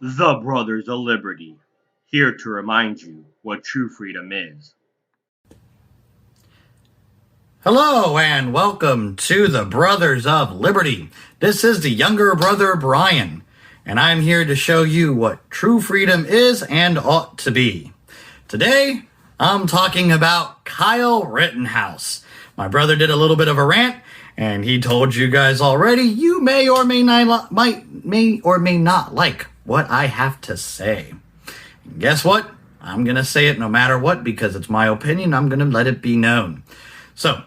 The Brothers of Liberty, here to remind you what true freedom is. Hello and welcome to the Brothers of Liberty. This is the younger brother Brian, and I'm here to show you what true freedom is and ought to be. Today, I'm talking about Kyle Rittenhouse. My brother did a little bit of a rant, and he told you guys already you may or may not like what I have to say. And guess what? I'm going to say it no matter what because it's my opinion. I'm going to let it be known. So,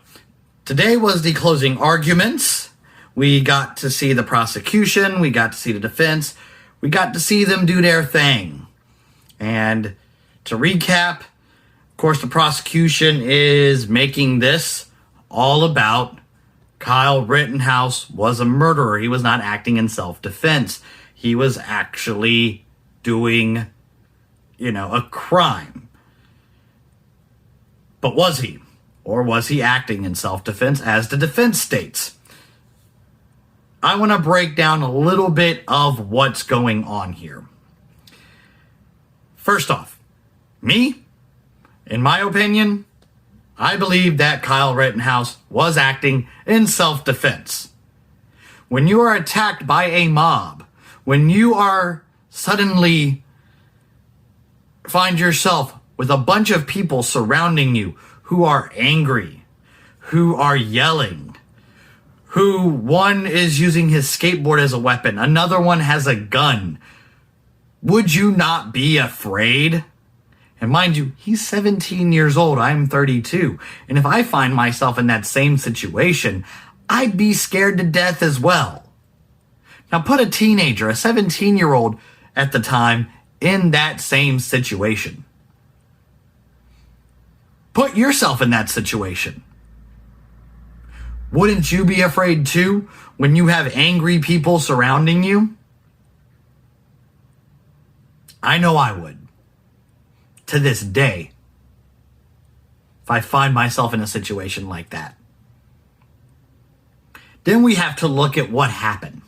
today was the closing arguments. We got to see the prosecution. We got to see the defense. We got to see them do their thing. And to recap, of course, the prosecution is making this all about Kyle Rittenhouse was a murderer. He was not acting in self-defense. He was actually doing, a crime. But was he? Or was he acting in self-defense as the defense states? I want to break down a little bit of what's going on here. First off, me, in my opinion, I believe that Kyle Rittenhouse was acting in self-defense. When you are attacked by a mob, when you are suddenly find yourself with a bunch of people surrounding you who are angry, who are yelling, who one is using his skateboard as a weapon, another one has a gun, would you not be afraid? And mind you, he's 17 years old, I'm 32. And if I find myself in that same situation, I'd be scared to death as well. Now put a teenager, a 17-year-old at the time, in that same situation. Put yourself in that situation. Wouldn't you be afraid too when you have angry people surrounding you? I know I would. To this day, if I find myself in a situation like that. Then we have to look at what happened.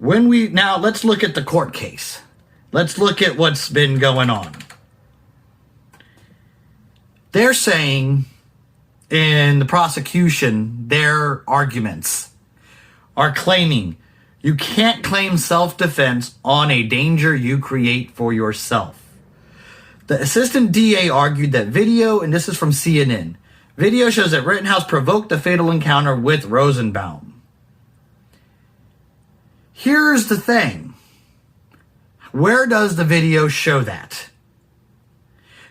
Now let's look at the court case. Let's look at what's been going on. They're saying in the prosecution, their arguments are claiming you can't claim self-defense on a danger you create for yourself. The assistant DA argued that video, and this is from CNN, video shows that Rittenhouse provoked the fatal encounter with Rosenbaum. Here's the thing. Where does the video show that?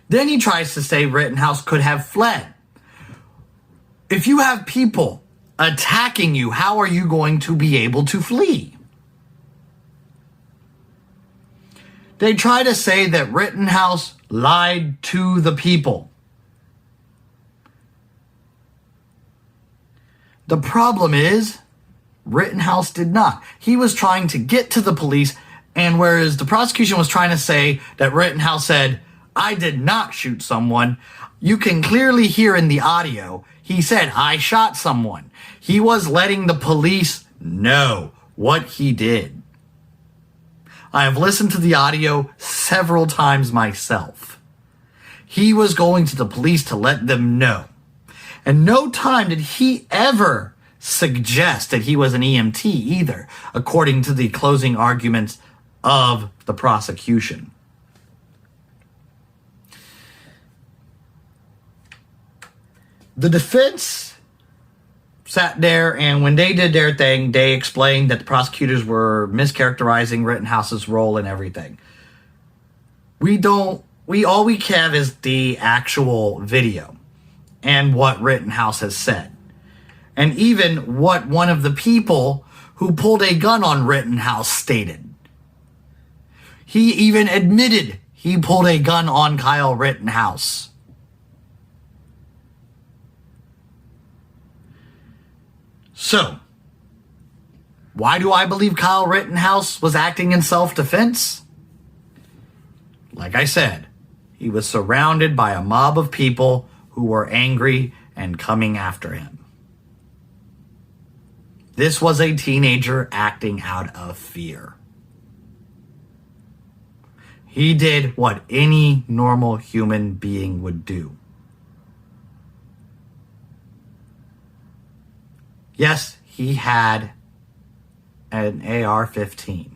Then he tries to say Rittenhouse could have fled. If you have people attacking you, how are you going to be able to flee? They try to say that Rittenhouse lied to the people. The problem is, Rittenhouse did not. He was trying to get to the police, and whereas the prosecution was trying to say that Rittenhouse said, I did not shoot someone, you can clearly hear in the audio, he said, I shot someone. He was letting the police know what he did. I have listened to the audio several times myself. He was going to the police to let them know. And no time did he ever suggest that he was an EMT either, according to the closing arguments of the prosecution. The defense sat there, and when they did their thing, they explained that the prosecutors were mischaracterizing Rittenhouse's role and everything. All we have is the actual video and what Rittenhouse has said. And even what one of the people who pulled a gun on Rittenhouse stated. He even admitted he pulled a gun on Kyle Rittenhouse. So, why do I believe Kyle Rittenhouse was acting in self-defense? Like I said, he was surrounded by a mob of people who were angry and coming after him. This was a teenager acting out of fear. He did what any normal human being would do. Yes, he had an AR-15.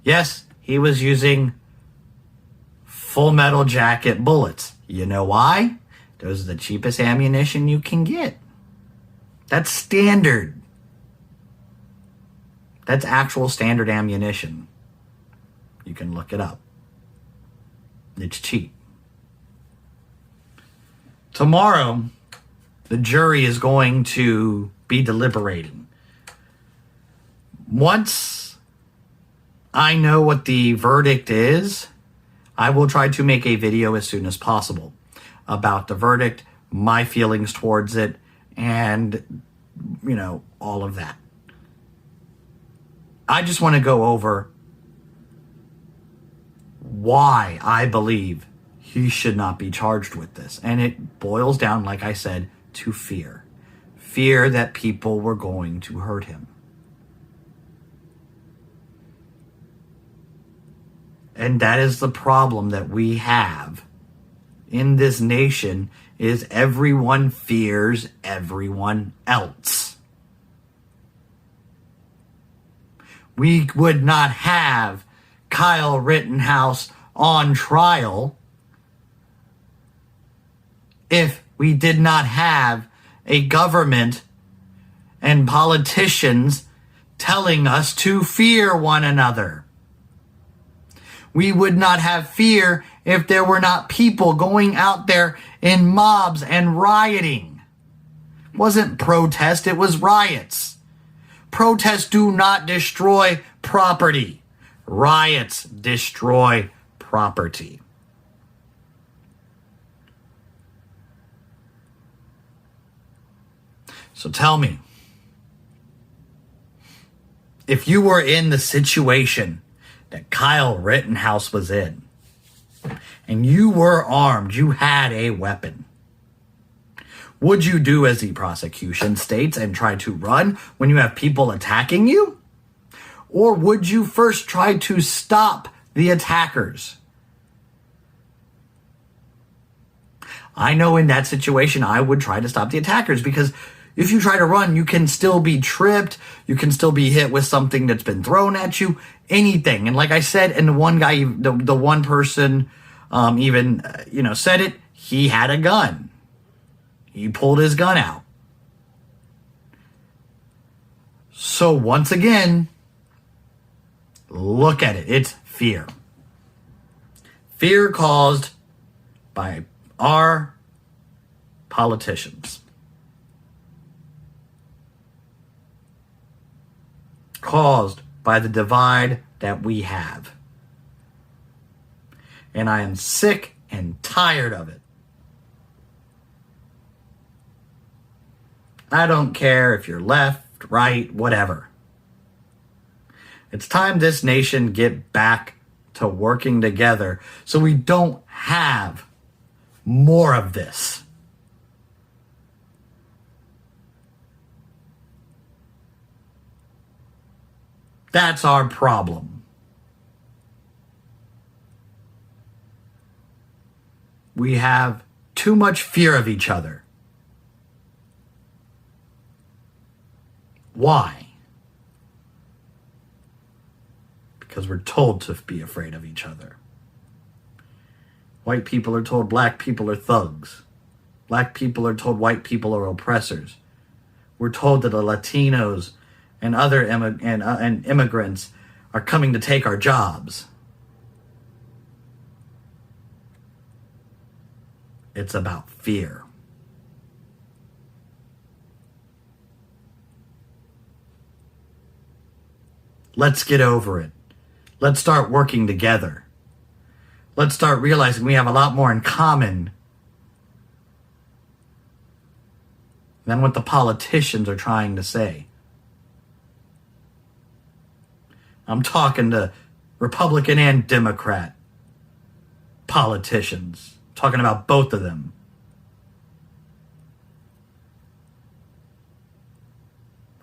Yes, he was using Full Metal Jacket bullets. You know why? Those are the cheapest ammunition you can get. That's standard. That's actual standard ammunition. You can look it up. It's cheap. Tomorrow, the jury is going to be deliberating. Once I know what the verdict is, I will try to make a video as soon as possible about the verdict, my feelings towards it, and, all of that. I just want to go over why I believe he should not be charged with this. And it boils down, like I said, to fear. Fear that people were going to hurt him. And that is the problem that we have in this nation, is everyone fears everyone else. We would not have Kyle Rittenhouse on trial if we did not have a government and politicians telling us to fear one another. We would not have fear if there were not people going out there in mobs and rioting. It wasn't protest, it was riots. Protests do not destroy property. Riots destroy property. So tell me, if you were in the situation that Kyle Rittenhouse was in, and you were armed, you had a weapon, would you do as the prosecution states and try to run when you have people attacking you? Or would you first try to stop the attackers? I know in that situation I would try to stop the attackers, because if you try to run, you can still be tripped. You can still be hit with something that's been thrown at you. Anything. And like I said, and the one guy, the one person said it, he had a gun. He pulled his gun out. So once again, look at it. It's fear. Fear caused by our politicians. Caused by the divide that we have. And I am sick and tired of it. I don't care if you're left, right, whatever. It's time this nation get back to working together so we don't have more of this. That's our problem. We have too much fear of each other. Why? Because we're told to be afraid of each other. White people are told black people are thugs. Black people are told white people are oppressors. We're told that the Latinos and other immigrants are coming to take our jobs. It's about fear. Let's get over it. Let's start working together. Let's start realizing we have a lot more in common than what the politicians are trying to say. I'm talking to Republican and Democrat politicians. Talking about both of them.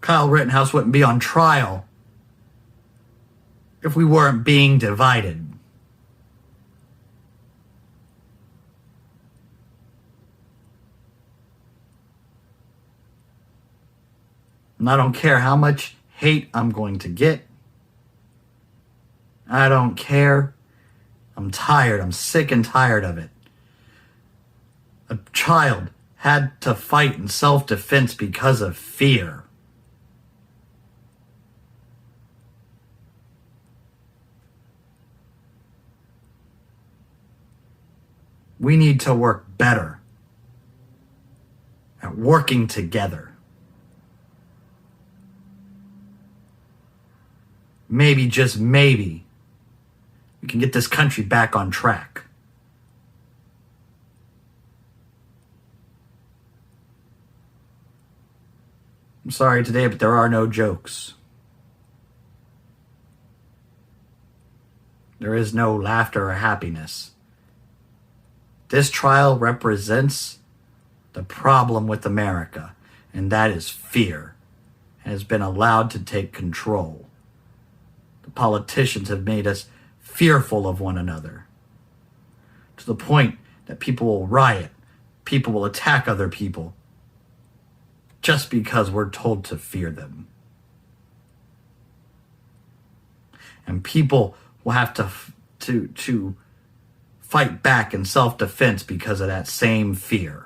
Kyle Rittenhouse wouldn't be on trial if we weren't being divided. And I don't care how much hate I'm going to get. I don't care. I'm tired. I'm sick and tired of it. A child had to fight in self-defense because of fear. We need to work better at working together. Maybe, just maybe, we can get this country back on track. I'm sorry today, but there are no jokes. There is no laughter or happiness. This trial represents the problem with America, and that is fear. It has been allowed to take control. The politicians have made us fearful of one another, to the point that people will riot, people will attack other people, just because we're told to fear them. And people will have to fight back in self-defense because of that same fear.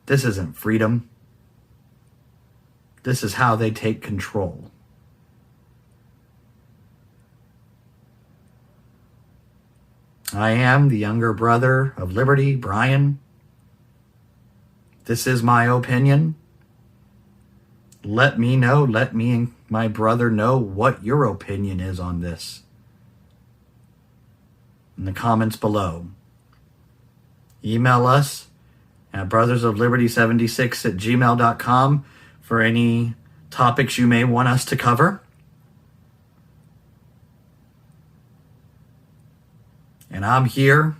This isn't freedom. This is how they take control. I am the younger brother of Liberty, Brian. This is my opinion. Let me know, let me and my brother know what your opinion is on this in the comments below. Email us at brothersofliberty76@gmail.com for any topics you may want us to cover. And I'm here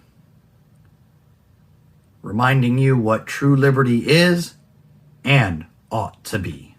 reminding you what true liberty is and ought to be.